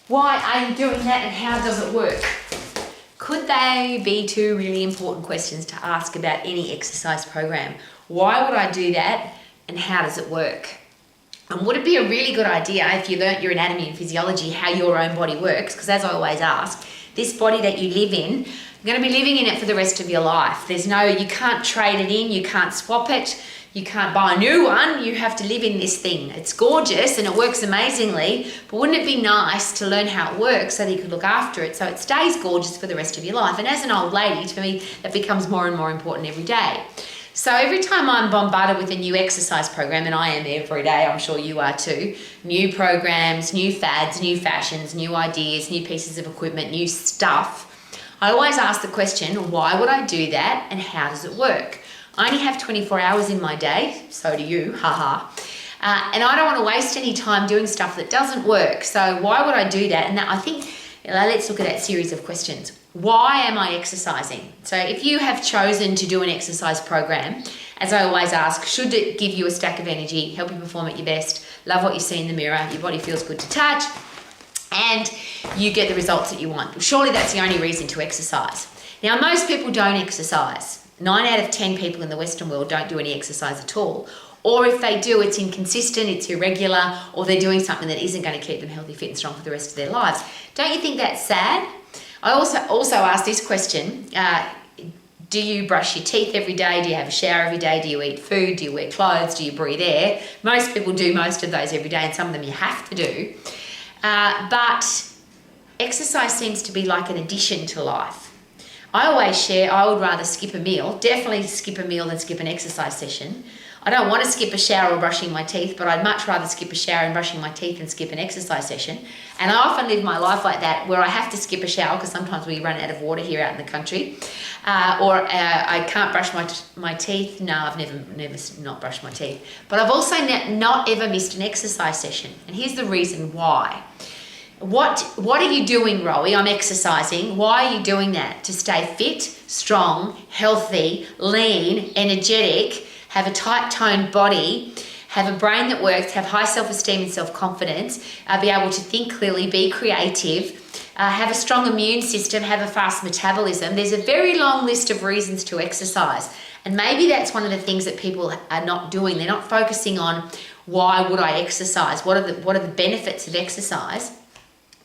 Why are you doing that and how does it work? Could they be two really important questions to ask about any exercise program? Why would I do that and how does it work? And would it be a really good idea if you learnt your anatomy and physiology, how your own body works? Because as I always ask, this body that you live in, you're going to be living in it for the rest of your life. You can't trade it in, you can't swap it, you can't buy a new one, you have to live in this thing. It's gorgeous and it works amazingly, but wouldn't it be nice to learn how it works so that you could look after it so it stays gorgeous for the rest of your life? And as an old lady, to me, that becomes more and more important every day. So every time I'm bombarded with a new exercise program, and I am every day, I'm sure you are too, new programs, new fads, new fashions, new ideas, new pieces of equipment, new stuff, I always ask the question, why would I do that and how does it work? I only have 24 hours in my day, so do you, haha. And I don't want to waste any time doing stuff that doesn't work. So why would I do that? And I think, let's look at that series of questions. Why am I exercising? So if you have chosen to do an exercise program, as I always ask, should it give you a stack of energy, help you perform at your best, love what you see in the mirror, your body feels good to touch, and you get the results that you want? Surely that's the only reason to exercise. Now, most people don't exercise. 9 out of 10 people in the Western world don't do any exercise at all. Or if they do, it's inconsistent, it's irregular, or they're doing something that isn't going to keep them healthy, fit and strong for the rest of their lives. Don't you think that's sad? I also ask this question, do you brush your teeth every day? Do you have a shower every day? Do you eat food? Do you wear clothes? Do you breathe air? Most people do most of those every day, and some of them you have to do. But exercise seems to be like an addition to life. I always share, I would rather skip a meal, definitely skip a meal than skip an exercise session. I don't want to skip a shower or brushing my teeth, but I'd much rather skip a shower and brushing my teeth than skip an exercise session. And I often live my life like that, where I have to skip a shower because sometimes we run out of water here out in the country, or I can't brush my teeth. No, I've never not brushed my teeth. But I've also not ever missed an exercise session. And here's the reason why. What are you doing, Rowie? I'm exercising. Why are you doing that? To stay fit, strong, healthy, lean, energetic, have a tight-toned body, have a brain that works, have high self-esteem and self-confidence, be able to think clearly, be creative, have a strong immune system, have a fast metabolism. There's a very long list of reasons to exercise. And maybe that's one of the things that people are not doing. They're not focusing on why would I exercise? What are the benefits of exercise?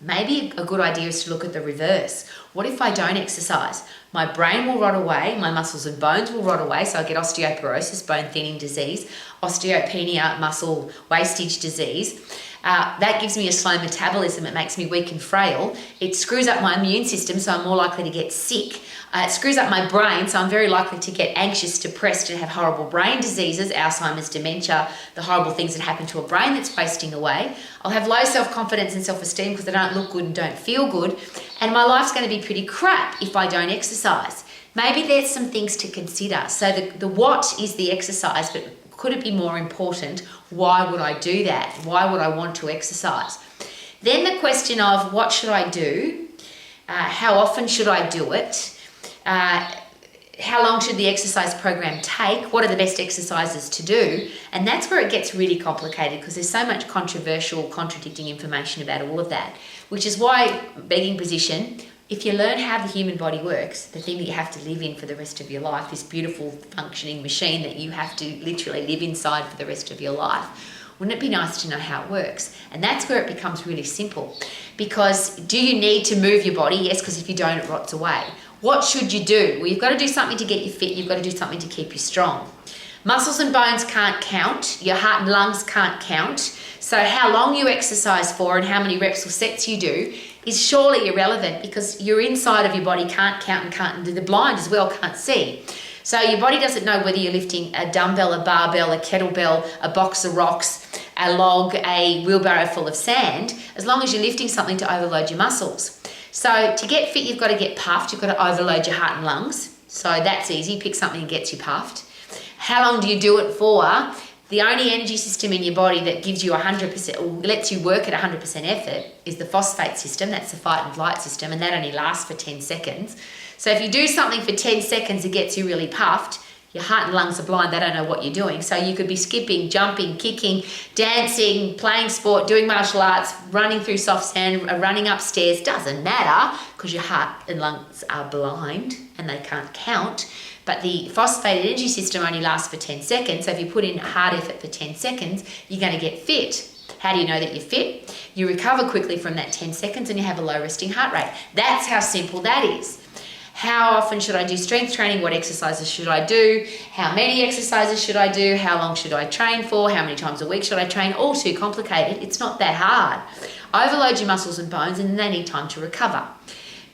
Maybe a good idea is to look at the reverse. What if I don't exercise? My brain will rot away, my muscles and bones will rot away, so I get osteoporosis, bone thinning disease, osteopenia, muscle wastage disease. That gives me a slow metabolism. It makes me weak and frail. It screws up my immune system, so I'm more likely to get sick. It screws up my brain, so I'm very likely to get anxious, depressed, and have horrible brain diseases, Alzheimer's, dementia, the horrible things that happen to a brain that's wasting away. I'll have low self-confidence and self-esteem because I don't look good and don't feel good. And my life's going to be pretty crap if I don't exercise. Maybe there's some things to consider. So the what is the exercise, but could it be more important? Why would I do that? Why would I want to exercise? Then the question of what should I do? How often should I do it? How long should the exercise program take? What are the best exercises to do? And that's where it gets really complicated because there's so much controversial, contradicting information about all of that, which is why, begging position, if you learn how the human body works, the thing that you have to live in for the rest of your life, this beautiful functioning machine that you have to literally live inside for the rest of your life, wouldn't it be nice to know how it works? And that's where it becomes really simple. Because do you need to move your body? Yes, because if you don't, it rots away. What should you do? Well, you've got to do something to get you fit. You've got to do something to keep you strong. Muscles and bones can't count. Your heart and lungs can't count. So how long you exercise for and how many reps or sets you do is surely irrelevant because your inside of your body can't count and can't, the blind as well can't see. So your body doesn't know whether you're lifting a dumbbell, a barbell, a kettlebell, a box of rocks, a log, a wheelbarrow full of sand, as long as you're lifting something to overload your muscles. So to get fit, you've got to get puffed. You've got to overload your heart and lungs. So that's easy. Pick something that gets you puffed. How long do you do it for? The only energy system in your body that gives you 100%, or lets you work at 100% effort is the phosphate system. That's the fight and flight system, and that only lasts for 10 seconds. So if you do something for 10 seconds that gets you really puffed, Your heart and lungs are blind, they don't know what you're doing. So you could be skipping, jumping, kicking, dancing, playing sport, doing martial arts, running through soft sand, running upstairs. Doesn't matter because your heart and lungs are blind and they can't count. But the phosphated energy system only lasts for 10 seconds. So if you put in hard effort for 10 seconds, you're going to get fit. How do you know that you're fit? You recover quickly from that 10 seconds and you have a low resting heart rate. That's how simple that is. How often should I do strength training? What exercises should I do? How many exercises should I do? How long should I train for? How many times a week should I train? All too complicated. It's not that hard. Overload your muscles and bones and they need time to recover.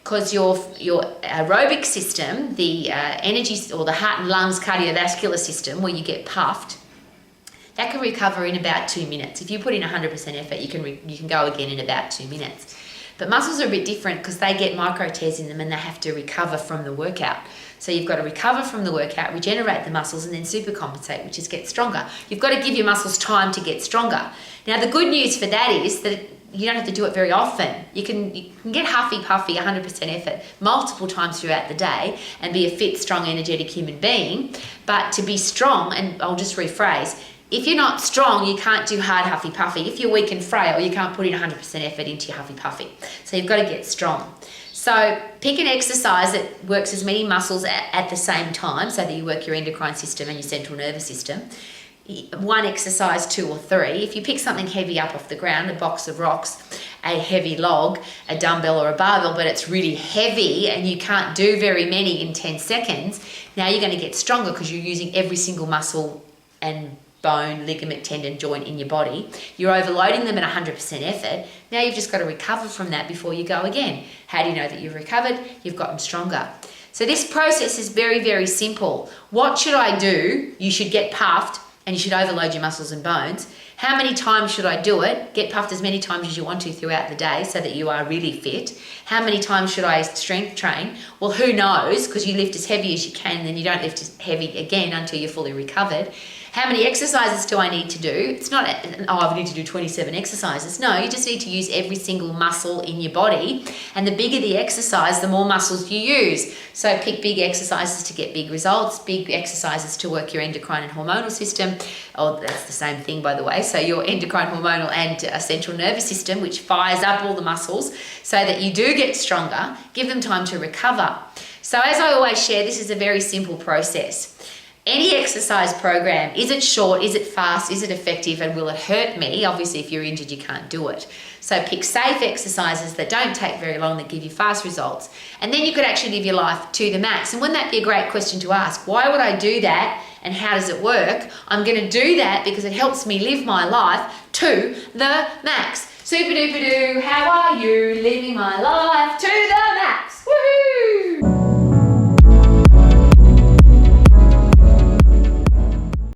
Because your aerobic system, the energy or the heart and lungs cardiovascular system where you get puffed, that can recover in about 2 minutes. If you put in 100% effort, you can go again in about 2 minutes. But muscles are a bit different because they get micro tears in them and they have to recover from the workout. So you've got to recover from the workout, regenerate the muscles, and then supercompensate, which is get stronger. You've got to give your muscles time to get stronger. Now, the good news for that is that you don't have to do it very often. You can get huffy-puffy, 100% effort multiple times throughout the day and be a fit, strong, energetic human being. But to be strong, and I'll just rephrase, if you're not strong, you can't do hard huffy-puffy. If you're weak and frail, you can't put in 100% effort into your huffy-puffy. So you've got to get strong. So pick an exercise that works as many muscles at the same time so that you work your endocrine system and your central nervous system. One exercise, 2 or 3. If you pick something heavy up off the ground, a box of rocks, a heavy log, a dumbbell or a barbell, but it's really heavy and you can't do very many in 10 seconds, now you're going to get stronger because you're using every single muscle and bone, ligament, tendon, joint in your body. You're overloading them at 100% effort. Now you've just got to recover from that before you go again. How do you know that you've recovered? You've gotten stronger. So this process is very, very simple. What should I do? You should get puffed and you should overload your muscles and bones. How many times should I do it? Get puffed as many times as you want to throughout the day so that you are really fit. How many times should I strength train? Well, who knows, because you lift as heavy as you can and then you don't lift as heavy again until you're fully recovered. How many exercises do I need to do? It's not, I need to do 27 exercises. No, you just need to use every single muscle in your body. And the bigger the exercise, the more muscles you use. So pick big exercises to get big results, big exercises to work your endocrine and hormonal system. Oh, that's the same thing, by the way. So your endocrine, hormonal, and central nervous system, which fires up all the muscles so that you do get stronger. Give them time to recover. So as I always share, this is a very simple process. Any exercise program, is it short, is it fast, is it effective, and will it hurt me? Obviously, if you're injured, you can't do it. So pick safe exercises that don't take very long, that give you fast results. And then you could actually live your life to the max. And wouldn't that be a great question to ask? Why would I do that and how does it work? I'm going to do that because it helps me live my life to the max. Super duper doo, how are you living my life to